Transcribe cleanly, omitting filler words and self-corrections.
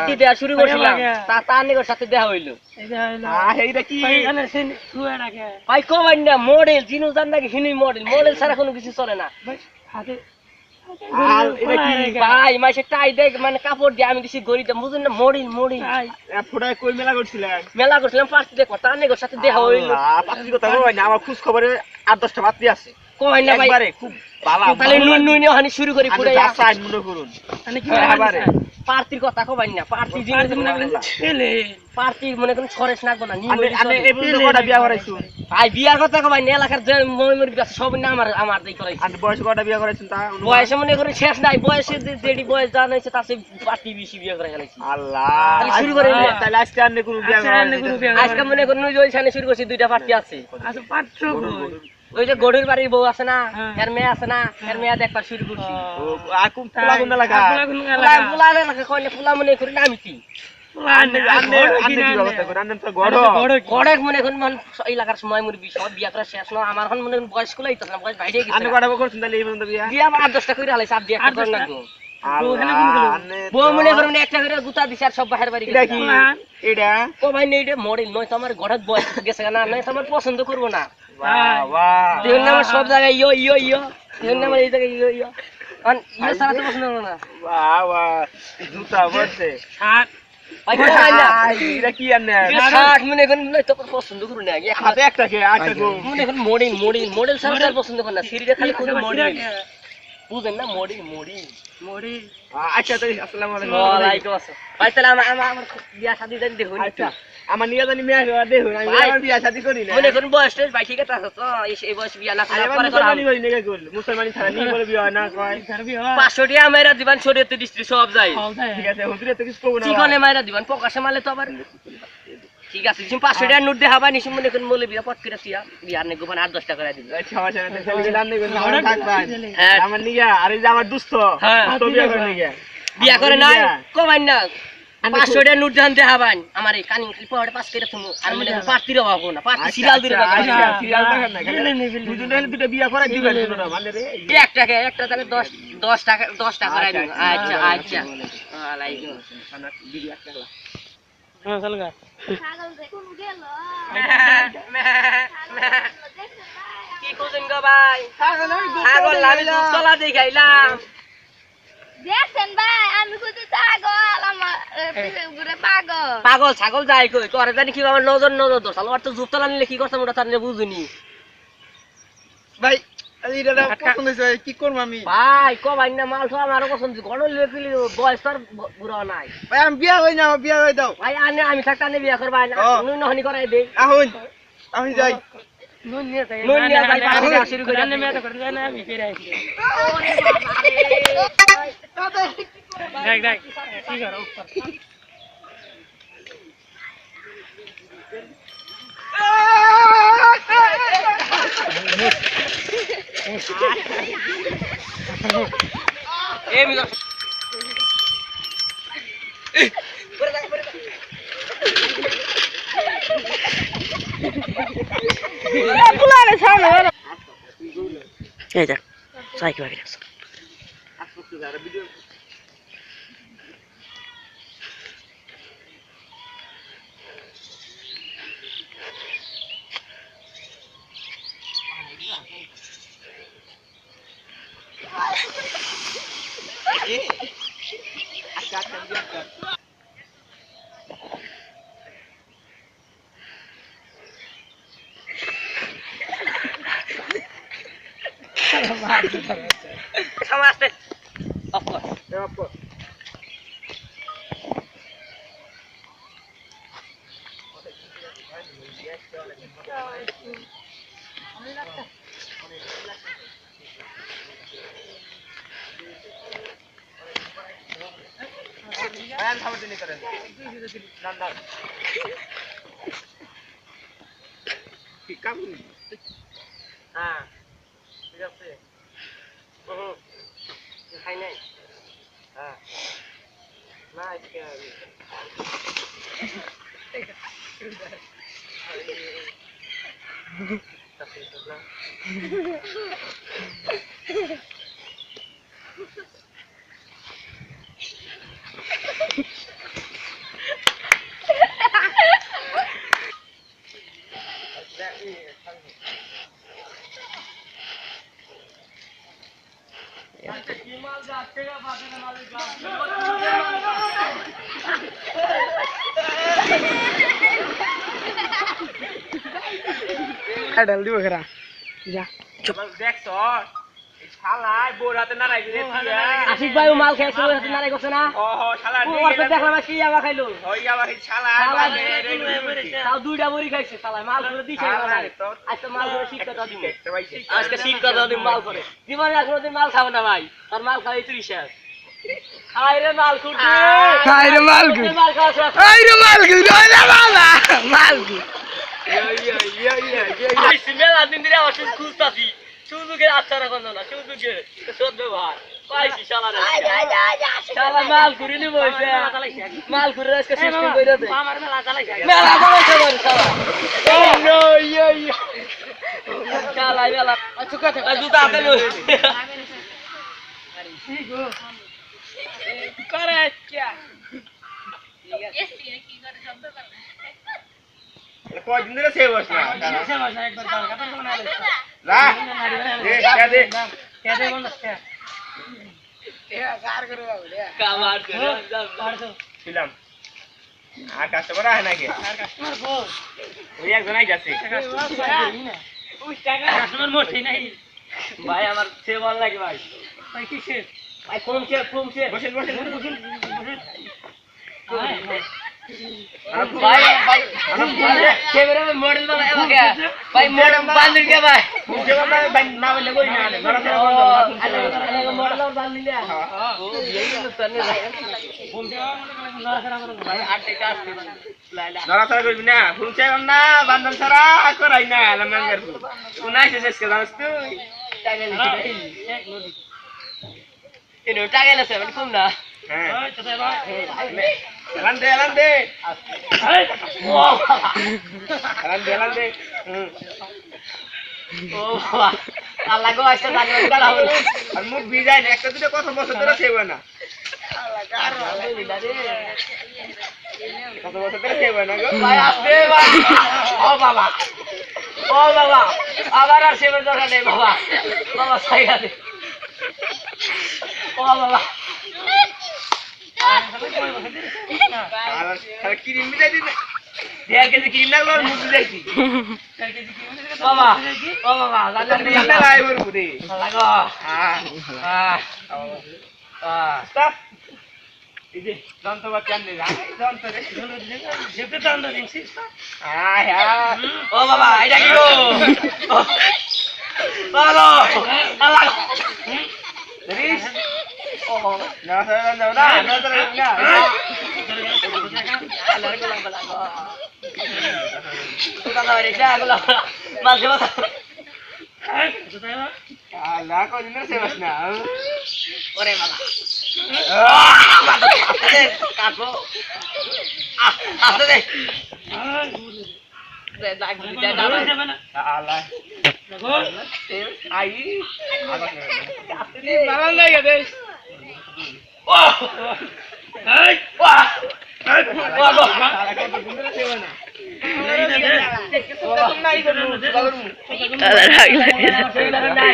Party দেয়া শুরু করছিলাম তার নিকট সাথে দেখা হইলো এইটা কি ভাই কমাই না মডেল জিনু জান নাকি হিনুই মডেল ছাড়া কোনো কিছু চলে না আর এটা কি ভাই মাসে টাই দেখ মানে কাপড় দিয়ে আমি দিছি গড়িতে বুঝুন না মডেল ফোটায় কই মেলা করছিলেন মেলা করছিলাম পার্টি দেখো তার নিকট সাথে দেখা হইলো পাত্রী কথা কই না আমার খোঁজ খবরে 8-10টা পাত্রী আছে কমাই না ভাই একবারে খুব ভালো তাহলে নুই নিয়ে হানি শুরু করি পুরো সাইড মনে করুন মানে কি এবারে পার্টির কথা কমাই না পার্টি জিনিস ছেলে পার্টি মনে কোন ছরেশ নাকবো না আমি এই পর্যন্ত কটা বিয়া করাইছো ভাই বিয়ার কথা কমাই না এলাকার যে মইমুর বিয়া সব না আমার দেই করাইছি আর বয়স কটা বিয়া করাইছেন তা বয়সে মনে করে শেষ নাই বয়সে যেডি বয়স জানাইছে তার চেয়ে পার্টি বেশি বিয়া করে ফেলাইছি আল্লাহ শুরু করে তাহলে আজকে আর কোন বিয়া করাইছেন আজকে মনে করুন ওই সামনে শুরু করছি দুইটা পার্টি আছে আচ্ছা পাত্র ওই যে গড়ির বাড়ির বউ আছে না এর মেয়ে আছে না এর মেয়ে দেখবার শুরু করছি আর কোন পোলা কোন লাগা পোলা এলাকা কইলে পোলা মনে করি না আমি কি গড়ে মনে করেন এলাকার সময় মুরবি সব বিয়া করা শেষ না আমার মনে করেন বয়স গুলাই তো না বয়স বাইরে গেছে বিয়া 8-10টা করে হালাইছে আপ দিয়ে একটা না বউ মনে করেন একটা করে গুতা দিছে আর সব বাহির বাড়ি এটা কি এটা ও ভাই নেই এটা মডেল নয় তো আমার ঘরে বয়স গেছে না নয় তো আমার পছন্দ করবো না বাহ বাহ দেখুন আমার সব জায়গায় ইয়ো দেখুন আমার এই জায়গায় ইয়ো কারণ ইয়ো ছাড়া তো পছন্দ করবো না বাহ বাহ জুতা বলছে ভাই কমাই না এটা কি আনে শার্ট মনে করেন নয় তো পছন্দ করবো না হাতে একটা কে আচ্ছা গো মনে করেন মডেল ছাড়া আর পছন্দ করেন না সিরিজে খালি কোন মডেল বুঝেন না মডেল আচ্ছা তাই আসসালামু আলাইকুম ওয়ালাইকুম আসসালাম ভাই তাহলে আমার বিয়া শাদী দেন দেখুন আচ্ছা আমার নিয়ে জানি মেয়ে দেখুন আমি আমার বিয়া শাদী করি না মনে করেন বয়স টেস ভাই ঠিক আছে তো এই বয়স বিয়া না করা পরে করা মুসলমানি করি না কইল মুসলমানি ছাড়া নিয়ে বলে বিয়া হয় না কয় 500 টাকা মেরা দিবান শরীয়তে দৃষ্টি সব যায় ঠিক আছে হুজুরে তো কিছু কব না কি কোনে মেরা দিবান প্রকাশে মালে তো আবার ঠিক আছে তুমি 500 টাকা নোট দেখাবা নিছি মনে করেন মলে বিয়া পট করে দিয়া বিয়ার নে গোপন 8-10 টাকা করে দিবি আচ্ছা আচ্ছা তাহলে রান্না করুন আমরা থাকবাই আমার নিয়া আর এই যে আমার দোস্ত তো বিয়া করে নিয়া বিয়া করে নাই কমাই না 500 টাকা নোট দেন দেখাবান আমার এই কানি পড়ে পাস করে তুমি আর মনে করেন পার্টির অভাব না পার্টি সিরিয়াল দিরে সিরিয়াল দেখেন না দুজনে দুটো বিয়া করে দিবেন না মানে রে একটা টাকা 10 টাকা করে দিন আচ্ছা ওয়ালাইকুম আসসালাম বিড়ি একটা চলগা কি খুঁজেন গো ভাই ছাগল আমি দুধতলা দেখাইলাম দেখছেন ভাই আমি খুঁজি ছাগল আমার ঘুরে পাগল ছাগল যাই কই করে জানি কি আমার নজর দোসাল ওর তো দুধতলা নিলে কি করতাম ওটা তার বুঝুনি ভাই এটা পছন্দ হইছে কি করব আমি ভাই কমাই না মাল তো আমারও পছন্দ গড় লেপিলি বয়স তোর বুড়া নাই ভাই আমি বিয়া হই না বিয়া হই দাও ভাই আমি থাকতে আনে বিয়া করবা না নুই নহনি করাই দেই আহুন আমি যাই নুই নিয়ে যাই পাশে শুরু করে আনে মেয়ে তো করে না আমি ফিরে আইছি দেখ কি করো উপর এ মিলা পুলারে ছাড়ো এই দেখ সাইকেল বাকি রাখছ Samaste. Of course. আয়ান খাবার দিনে করেন না না কি কাম হ্যাঁ ঠিক আছে খাই নাই হ্যাঁ না ডাল দিব খেরা যা দেখছো এই শালায় বোর হাতে নাড়াই দিলে আশিক ভাই মাল খেয়েছে ওর হাতে নারাই করছে না ও শালা ওর তো দেখলাম কি আবা খাইলো ওই আবার এই শালা তাও দুইটা বড়ি খাইছে শালা মাল করে দিছে আজকে মাল করে শিক্ষা দিব আজকে শিক্ষা দিব মাল করে জীবনে আর কোনোদিন মাল খাবো না ভাই আর মাল খাই তুই শেষ খাইরে মাল কুটি খাইরে মাল কুটি মাল খাওয়া আইরে মাল কুটি ওরে বাবা মাল কুটি মেলা দিন ধরে আমার শুধু খুঁজতাছি সুযোগের আচ্ছা রাখুন না সুযোগের সদ ব্যবহার পাইছি শালা শালা মাল করে নিব মাল করে আজকে সিস্টেম করে দে আমার মেলা চালাইছে মেলা চালাইছে বল শালা ও নো ইয়া ইয়া শালা মেলা আচ্ছা কথা জুতা হাতে লো করে কি এসি কি করে শব্দ করে কয়দিন ধরে সেভ হস না একবার দাও কথা শোনা না দে কেদে বন্ধ কে কামার করে ছিলাম আর কাস্টমার আয় নাকি কাস্টমার বল ওই একজন আই যাচ্ছে কাস্টমার মোটে নাই ভাই আমার সে ভালো লাগে ভাই ভাই কিসে ভাই কমছে বসেন বসেন ভাই ভাই ক্যামেরা में मॉडल बनाया क्या भाई मॉडल बांध के भाई मुझे ना बंद कोई ना अलग मॉडल और बांध लिया ओ यही तो करने भाई 8 टे कास्ट लाला नरा सारा कोई ना घुमचे ना बांधन सारा कराई ना लमन कर तू ना से के जानस तू टागेल इनो टागेल से बन कुम ना हां तो भाई Alande ও আল্লাহ গো আজকে দাঁড়িয়ে দাঁড়া হলো আর মুখ ভিজায় না একটা দুটো কথা বছর ধরে সেব না কত বছর ধরে সেব না গো ভাই আসবে ভাই ও বাবা আবার আর সেবার দরকার নেই বাবা বাবা সাইডা দে ও বাবা আর ক্রিম মিলাই দিন দেড় কেজি ক্রিম লাগলো আর মুখ ভিজাইছি বাবা জানেন ক্রিম না লাই ওর পুরি লাগো স্টপ এই যে যন্ত্রপাতি আনলে যন্ত্র রে যেতে দাম দিছি ও বাবা এটা কি গো বাবা আল্লাহ দেখিস ও না না না আল্লাহ কোন দিন সেবাস না ওরে বাবা কাটবো আসতে দে আল্লাহ আই নারায়ণ জায়গা দে না